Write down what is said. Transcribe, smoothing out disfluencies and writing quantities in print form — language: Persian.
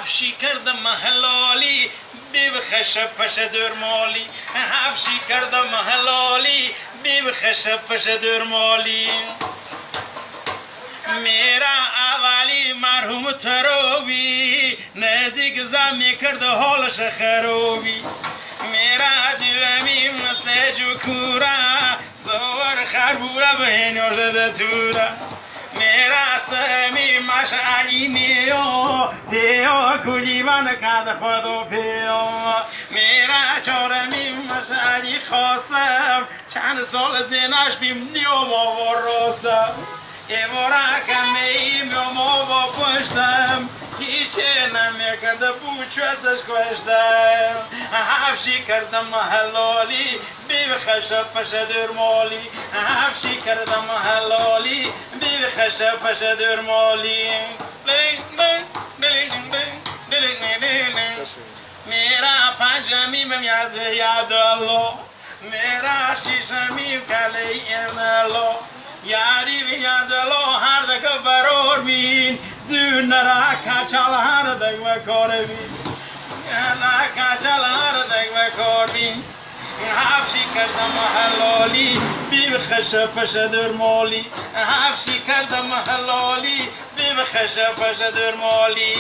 هفشی کردم حلالی بخش پش درمالی هفشی کردم حلالی بخش پش درمالی میرا اولی مرحوم تروی نزدیک زمی کرده حالش خروبی میرا دومی مسیج و کورا سوار خربورا بهینو شده تورا میرا سمی مشعلی نیو پیو کلیوان کد خودو پیو میرا چارمی مشعلی خواستم چند سال زینش بیم نیو ما ورستم ایمورا کمیم ما با پشتم هیچی نمیکرده بوچوستش کشتم هفشی کردم حلالی بخش پش درمالی هفشی کردم حلالی بخش پش درمالی میرا پنجمیم یاد الله میرا شیشمیم کلی ارنالله یاری بیاد لو هر دک برور بین دون را کچال هر دک بکار بین نه کچال هر دک بکار بین هفشی کردم حلالی بخش پش درمالی هفشی کردم حلالی بخش پش درمالی